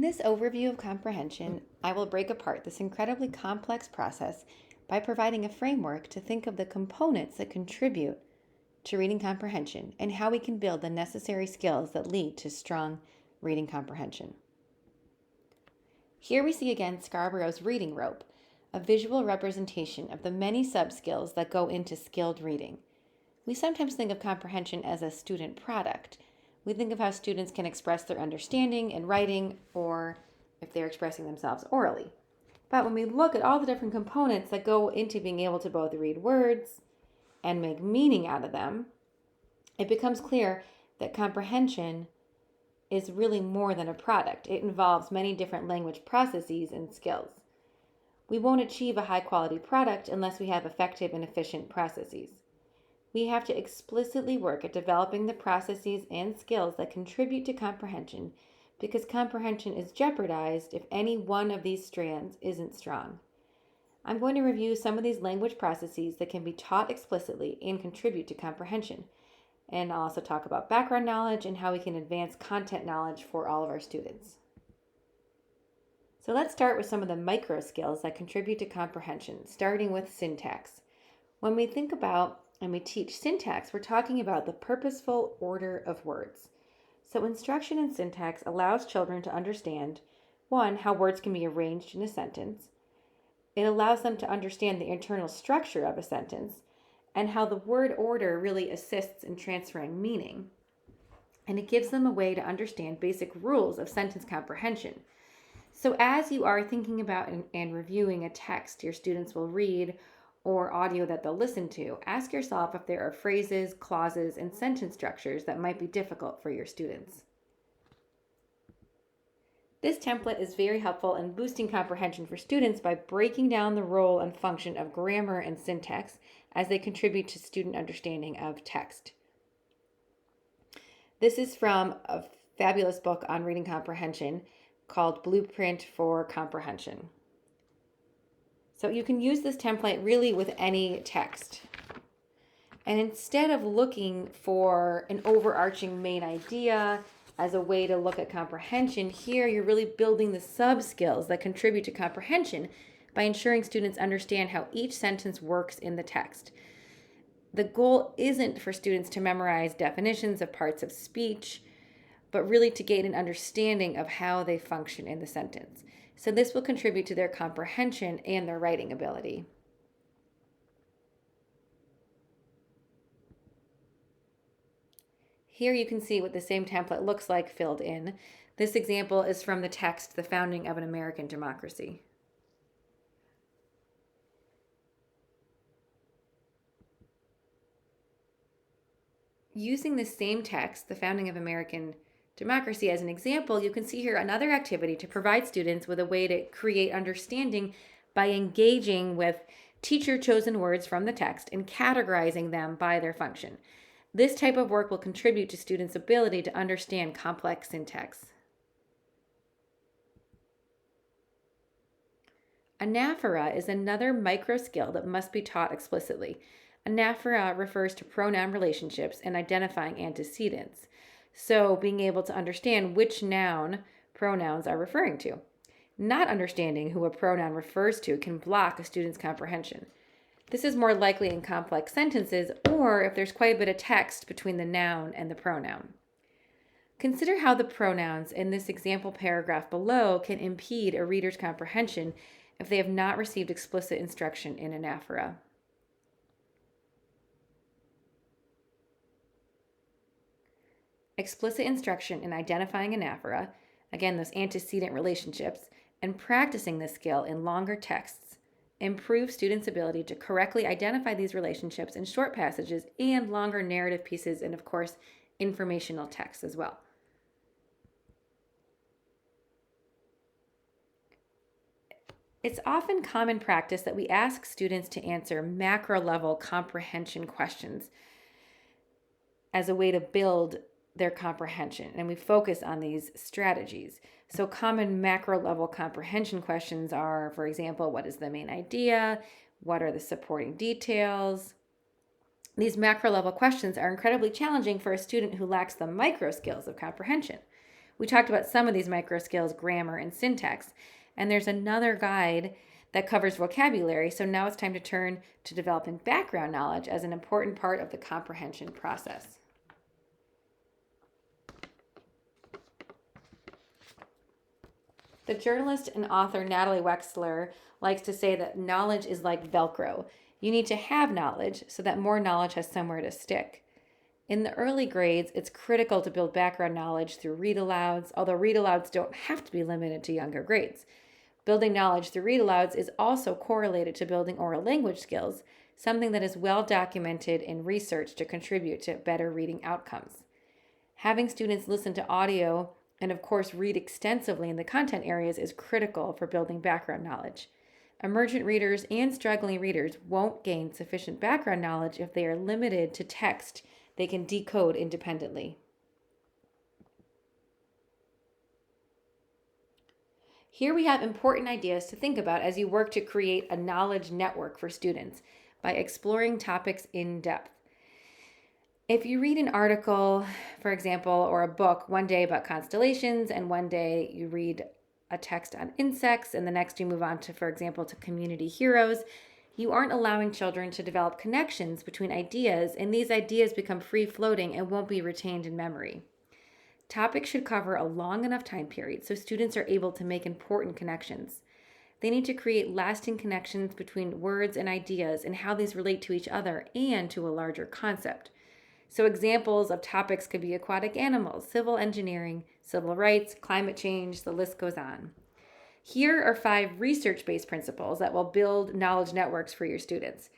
this overview of comprehension, I will break apart this incredibly complex process by providing a framework to think of the components that contribute to reading comprehension and how we can build the necessary skills that lead to strong reading comprehension. Here we see again Scarborough's reading rope, a visual representation of the many sub-skills that go into skilled reading. We sometimes think of comprehension as a student product. We think of how students can express their understanding in writing or if they're expressing themselves orally. But when we look at all the different components that go into being able to both read words and make meaning out of them, it becomes clear that comprehension is really more than a product. It involves many different language processes and skills. We won't achieve a high-quality product unless we have effective and efficient processes. We have to explicitly work at developing the processes and skills that contribute to comprehension because comprehension is jeopardized if any one of these strands isn't strong. I'm going to review some of these language processes that can be taught explicitly and contribute to comprehension. And I'll also talk about background knowledge and how we can advance content knowledge for all of our students. So let's start with some of the micro skills that contribute to comprehension, starting with syntax. When we think about and we teach syntax, we're talking about the purposeful order of words. So instruction in syntax allows children to understand, one, how words can be arranged in a sentence. It allows them to understand the internal structure of a sentence and how the word order really assists in transferring meaning. And it gives them a way to understand basic rules of sentence comprehension. So as you are thinking about and reviewing a text your students will read or audio that they'll listen to, ask yourself if there are phrases, clauses, and sentence structures that might be difficult for your students. This template is very helpful in boosting comprehension for students by breaking down the role and function of grammar and syntax as they contribute to student understanding of text. This is from a fabulous book on reading comprehension called Blueprint for Comprehension. So you can use this template really with any text. And instead of looking for an overarching main idea as a way to look at comprehension, here you're really building the sub-skills that contribute to comprehension by ensuring students understand how each sentence works in the text. The goal isn't for students to memorize definitions of parts of speech, but really to gain an understanding of how they function in the sentence. So this will contribute to their comprehension and their writing ability. Here you can see what the same template looks like filled in. This example is from the text, The Founding of an American Democracy. Using the same text, The Founding of American Democracy, as an example, you can see here another activity to provide students with a way to create understanding by engaging with teacher-chosen words from the text and categorizing them by their function. This type of work will contribute to students' ability to understand complex syntax. Anaphora is another micro skill that must be taught explicitly. Anaphora refers to pronoun relationships and identifying antecedents. So being able to understand which noun pronouns are referring to. Not understanding who a pronoun refers to can block a student's comprehension. This is more likely in complex sentences or if there's quite a bit of text between the noun and the pronoun. Consider how the pronouns in this example paragraph below can impede a reader's comprehension if they have not received explicit instruction in Anaphora. Explicit instruction in identifying anaphora, again those antecedent relationships, and practicing this skill in longer texts improve students' ability to correctly identify these relationships in short passages and longer narrative pieces and, of course, informational texts as well. It's often common practice that we ask students to answer macro-level comprehension questions as a way to build their comprehension, and we focus on these strategies. So common macro level comprehension questions are, for example, what is the main idea? What are the supporting details? These macro level questions are incredibly challenging for a student who lacks the micro skills of comprehension. We talked about some of these micro skills, grammar and syntax, and there's another guide that covers vocabulary. So now it's time to turn to developing background knowledge as an important part of the comprehension process. The journalist and author Natalie Wexler likes to say that knowledge is like Velcro. You need to have knowledge so that more knowledge has somewhere to stick. In the early grades, it's critical to build background knowledge through read-alouds, although read-alouds don't have to be limited to younger grades. Building knowledge through read-alouds is also correlated to building oral language skills, something that is well documented in research to contribute to better reading outcomes. Having students listen to audio and, of course, read extensively in the content areas is critical for building background knowledge. Emergent readers and struggling readers won't gain sufficient background knowledge if they are limited to text they can decode independently. Here we have important ideas to think about as you work to create a knowledge network for students by exploring topics in depth. If you read an article, for example, or a book one day about constellations, and one day you read a text on insects, and the next you move on to, for example, to community heroes, you aren't allowing children to develop connections between ideas, and these ideas become free-floating and won't be retained in memory. Topics should cover a long enough time period so students are able to make important connections. They need to create lasting connections between words and ideas and how these relate to each other and to a larger concept. So examples of topics could be aquatic animals, civil engineering, civil rights, climate change, the list goes on. Here are 5 research-based principles that will build knowledge networks for your students.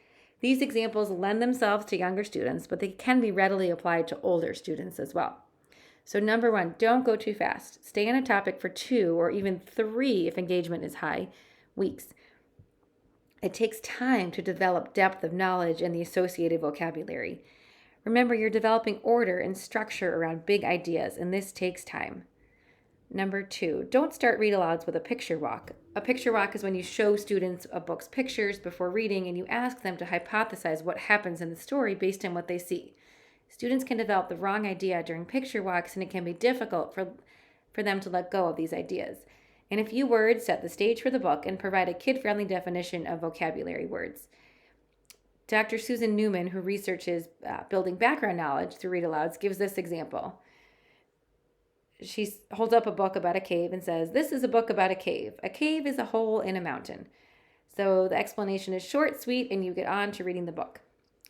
These examples lend themselves to younger students, but they can be readily applied to older students as well. So number 1, don't go too fast. Stay on a topic for 2 or even 3 if engagement is high weeks. It takes time to develop depth of knowledge and the associated vocabulary. Remember, you're developing order and structure around big ideas, and this takes time. Number 2, don't start read-alouds with a picture walk. A picture walk is when you show students a book's pictures before reading and you ask them to hypothesize what happens in the story based on what they see. Students can develop the wrong idea during picture walks, and it can be difficult for them to let go of these ideas. In a few words, set the stage for the book and provide a kid-friendly definition of vocabulary words. Dr. Susan Newman, who researches building background knowledge through read-alouds, gives this example. She holds up a book about a cave and says, "This is a book about a cave. A cave is a hole in a mountain." So the explanation is short, sweet, and you get on to reading the book.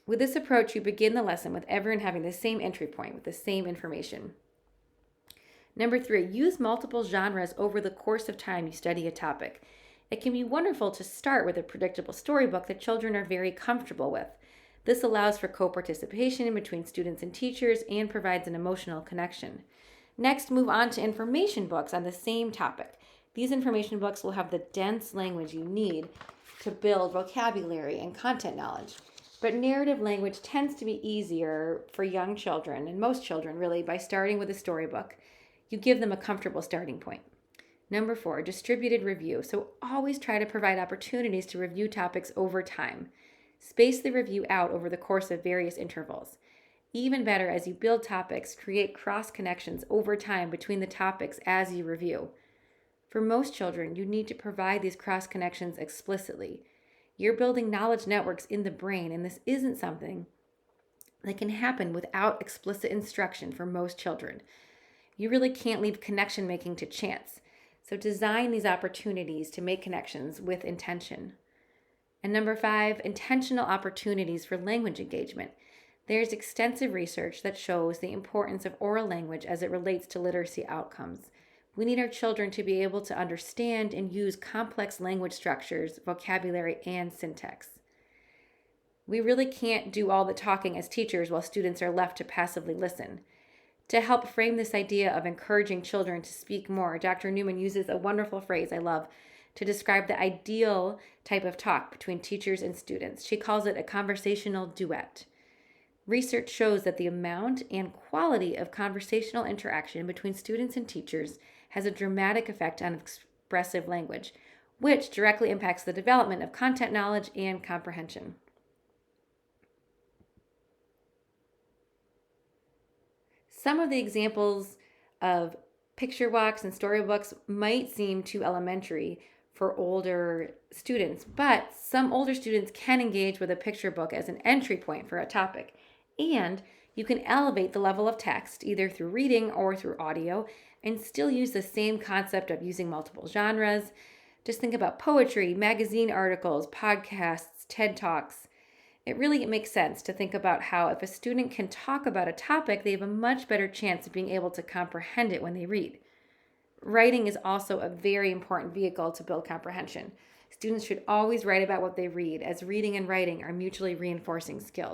With this approach, you begin the lesson with everyone having the same entry point, with the same information. Number 3, use multiple genres over the course of time you study a topic. It can be wonderful to start with a predictable storybook that children are very comfortable with. This allows for co-participation between students and teachers and provides an emotional connection. Next, move on to information books on the same topic. These information books will have the dense language you need to build vocabulary and content knowledge. But narrative language tends to be easier for young children, and most children really, by starting with a storybook. You give them a comfortable starting point. Number 4, distributed review. So always try to provide opportunities to review topics over time. Space the review out over the course of various intervals. Even better, as you build topics, create cross connections over time between the topics as you review. For most children, you need to provide these cross connections explicitly. You're building knowledge networks in the brain, and this isn't something that can happen without explicit instruction for most children. You really can't leave connection making to chance. So design these opportunities to make connections with intention. And number 5, intentional opportunities for language engagement. There's extensive research that shows the importance of oral language as it relates to literacy outcomes. We need our children to be able to understand and use complex language structures, vocabulary, and syntax. We really can't do all the talking as teachers while students are left to passively listen. To help frame this idea of encouraging children to speak more, Dr. Newman uses a wonderful phrase I love to describe the ideal type of talk between teachers and students. She calls it a conversational duet. Research shows that the amount and quality of conversational interaction between students and teachers has a dramatic effect on expressive language, which directly impacts the development of content knowledge and comprehension. Some of the examples of Picture walks and storybooks might seem too elementary for older students, but some older students can engage with a picture book as an entry point for a topic. And you can elevate the level of text either through reading or through audio and still use the same concept of using multiple genres. Just think about poetry, magazine articles, podcasts, TED Talks. It really makes sense to think about how if a student can talk about a topic, they have a much better chance of being able to comprehend it when they read. Writing is also a very important vehicle to build comprehension. Students should always write about what they read, as reading and writing are mutually reinforcing skills.